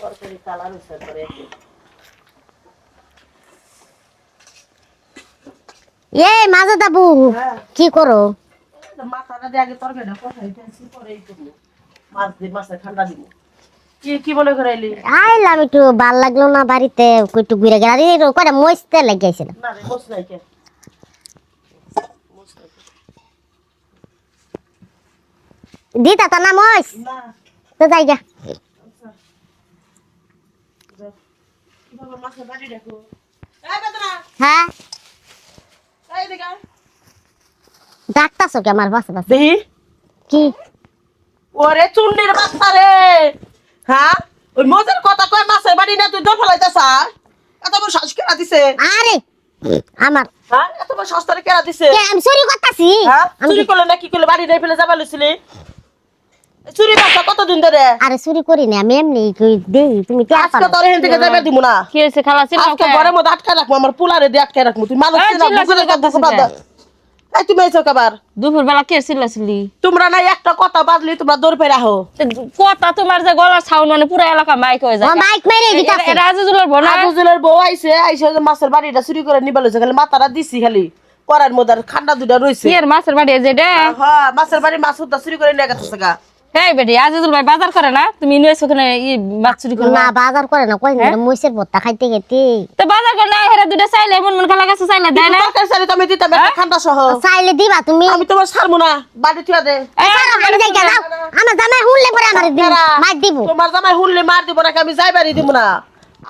তরকারি কালার হইছে করে মাজা দাবু কি করো? মাথাটা দিয়ে আগে তরকারিটা কষাইতেছি পরে এই করব মাছ দিয়ে মাছে ঠান্ডা দিব কি মনে করাইলি আইলাম একটু ভাল লাগলো না বাড়িতে একটু ঘুরে গেলে কয়টা মস্তে লাগিয়েছিল না রে বস নাই কে দিতা তো না মস না তো যাইগা কিভাবে মাছের বাড়ি দেখো এই বেদনা হ্যাঁ এই দিকে ডাক্তারছো কি আমার পাশে পাশে দেহি কি ওরে চুন্ডির বাচ্চা রে হ্যাঁ ওই মজার কথা কয় মাছের বাড়ি না তুই দর ফলাইতেছা এত বড় শ্বাস কেনা দিছে আরে আমার হ্যাঁ এত বড় শ্বাসটারে কেনা দিছে কে আমি চুরি করতাছি হ্যাঁ চুরি করলে না কি করলে বাড়ি নাই ফেলে যাবা লইছিলি চুরি বাচ্চা কতদিন ধরে আরে চুরি করি না আমি এমনি দেই তুমি কে আজকে তোর এখান থেকে যাবে দিব না কি হয়েছে খালা ছিল আজকে ঘরের মধ্যে আটকে রাখবো আমার পুলারে দিয়ে আটকে রাখবো তুই মানুষ এই ছিলা চিল্লা বুকুরে চিল্লা কথা করতেছিস এই তুমি এসো কাবার দুপুর বেলা কে চিল্লাছিলি তোমরা নাই একটা কথা বাজলি তোমরা দৌড় পেয়ে রাখো কথা তোমার যে গলার সাউন্ড মানে পুরো এলাকা মাইক হয়ে ও যায় মাইক মেরে দিতাছে রাজুজুলের বোনা আবুজুলের বউ আইছে যে মাছের বাড়িটা চুরি করে নিবে লইছে খালি মাথাটা দিছি খালি পরার মধ্যে আর খান্ডা দুইটা রইছে কি এর মাছের বাড়ি যেটা হ্যাঁ মাছের বাড়ি মাছ হুদা চুরি করে নিয়ে গেছে গা এই বেটি আজিজুল ভাই বাজার করে না তুমি নিয়েছো ওখানে মাছ চুরি করে না বাজার করে না কই মইছের ভর্তা খাইতে খেতে তো বাজার করে না হেরা দুটো চাইলে মন মন খালা কাছে চাইলে দেয় না তরকারি চাইলে তো আমি দিতাম একটা খান্ডা সহ চাইলে দিবা তুমি আমি তোমার ছাড়বো না বাড়ি থুয়া দে আমি যাই গেলাম আমার জামাই হুনলে পরে আমার মার দিব তোমার জামাই হুনলে মার দিব নাকি আমি যাই বাড়ি দিব না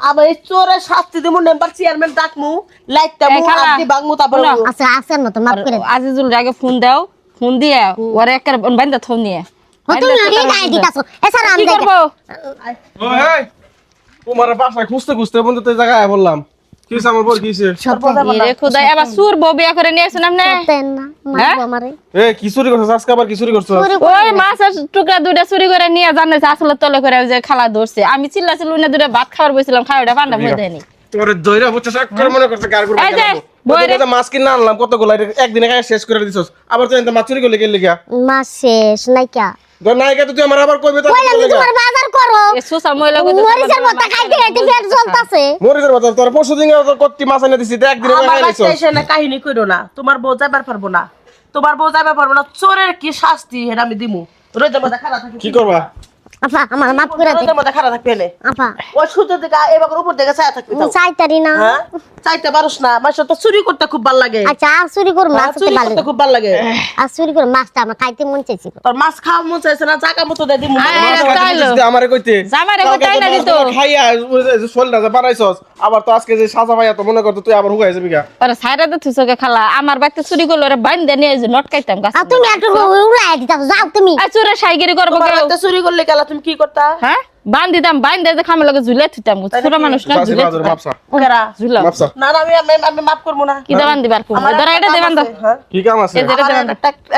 আমি এই চোরের শাস্তি দিব মেম্বার চেয়ারম্যান ডাকমু লাইটটা মু খালা, আদি বাংমু তারপর আচ্ছা আছেন মতো মাফ করে আজিজুল আগে ফোন দাও ফোন দিয়ে ওরে একটা বান্দা থন নিয়ে তুমি রে গায় দিতাছো এছাড়া আমি কি যাই করবো ও এই তোমার বাসায় খুঁজতে খুঁজতে বন্ধু তো জায়গায় বললাম কি হইছে আমার বল কি হইছে রে খুদাই আবার সুর বউ বিয়া করে নিয়ে আসেন আপনি দেন না মারবো আমারে এ কি চুরি করছস আজকে আবার কি চুরি করছস ওই মাছের টুকরা দুইটা চুরি করে নিয়ে জানাইছে আসলে তলে করে ওই যে খালা ধরছে আমি চিল্লাছিল না দুইটা ভাত খাওয়ার বইছিলাম খাওয়াটা পান্ডা বই দেয়নি তোরে দইরা বুঝছস এক করে মনে করতে কার করব এই যে, বইরে- বইরে মাছ কিনা আনলাম কতগুলো একদিনে খাই শেষ করে দিছস আবার তুই মাছ চুরি করলে গেলি গিয়া মাস শেষ নাইকা ধর নাইকা তো তুই আমার আবার কইবে তো কইলাম যে তোমার বাজার করো এ সুসা মহিলা কইতে মরিচের ভর্তা খাইতে খাইতে পেট জ্বলতাছে মরিজের বাজার তোর পরশু দিন কত্তি মাছ এনে দিছি তো একদিনে আমার খাই বাচ্চা দিছস এসে না কাহিনী কইরো না তোমার বউ যাবার পারবো না তোমার বউ যাবার পারবো না চোরের কি শাস্তি এটা আমি দিমু রোজের মধ্যে খারাপ থাকি কি করবা আপা আমার মাফ করে দে রোজের মধ্যে খারাপ থাকবে না আপা ওই সূর্য থেকে এবার উপর থেকে ছায়া থাকবে তাও। চাইতারি না হ্যাঁ চাইতে পারোস না মাসে তো চুরি করতে খুব ভালো লাগে আচ্ছা আর চুরি করুন হ্যাঁ, মাছ চুরি ভালো করতে খুব ভালো লাগে আর চুরি করুন মাছটা আমার খাইতে মন চাইছিল তোর মাছ খাওয়া মন চাইছে না জায়গা মতো দিয়ে দিমু তাইলো। আমারে কইতে জামাইরে কইতে আইনা দিত। খাইয়া শরীরটা যে বানাইছস আবার তো আজকে যে সাজা ভাইয়া তো মনে করতো তুই আবার হুগাই যাবি গা পরে সাইরা দে থুসকে খালা আমার বাড়িতে চুরি করলে ওরে বাইন্দে নিয়ে যে নটকাইতাম গাছ আর তুমি একটু উড়াই দিতাছো যাও তুমি আর চুরে সাইগিরি করবো তোমার কেউ? বাড়িতে চুরি করলে গেলা তুমি কি করতা হ্যাঁ বান্ধিতাম বাইন্দে যে খামে লগে ঝুলে থুতাম ছোট মানুষ না চাচি ঝুলে বাজার মাপসা কেরা ঝুলাম মাপসা না না আমি মাফ করবো না কি দেবান দিবার কো আমার ধরা এটা একটা দেবান কাম দাও আছে, হ্যাঁ? কি কাম আছে এই যে- আমার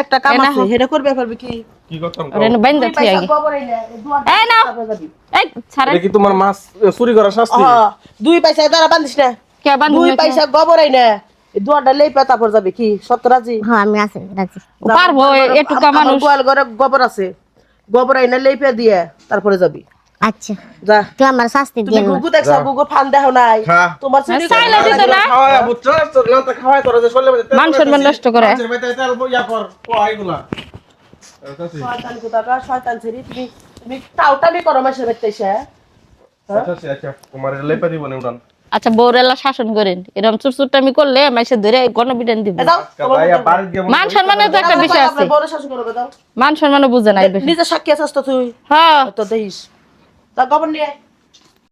একটা কাম এ না আছে হোক। এটা করবে পারবে কি কি করতাম ওরে বাইন্দে থুই আগে এই নাও এই ছাড়ে দেখি তোমার মাছ চুরি করার শাস্তি দুই পয়সা দ্বারা বান্ধিস না কে বান্ধি দুই পয়সা গোবরাই না দুয়াটা লেই পেতা পর যাবে কি সত্যরাজি হ্যাঁ আমি আছি রাজি পারবো এটুকা আমার মানুষ গোয়াল ঘরে গোবর আছে গোবরাই না লেই পে দিয়ে তারপরে যাবি আচ্ছা যা তুই আমার শাস্তি তুমি দিয়ে গুগু দেখছো গুগু ফান দেখো নাই হ্যাঁ। তোমার চুরি চাইলে দিত না খাওয়া বুঝছস তো লঙ্কা খাওয়াই তোরা যে শরীরে মধ্যে তেল মান সম্মান নষ্ট করে। মাছের ভিতরে তেল ইয়া কর ও আইগুলা চাচি শয়তান কোথাকার শয়তান ছেড়ি তুমি টাউটামি করো মাসের বাড়িতে এসে আচ্ছা আচ্ছা তোমার লেপা দিব না উড়ান আচ্ছা বউরেলা শাসন করেন এরকম চুরচুরটামি করলে মাইসে ধরে গণবিধান দিব যাও ভাইয়া বাড়ি গিয়ে মান সম্মানের তো একটা বিষয় আছে বড় শাসন করবে দাও মান সম্মানও বুঝে নাই বেশি নিজে সাক্ষী আছিস তো তুই হ্যাঁ তো দেখিস তা গোবর নিয়ে আয়।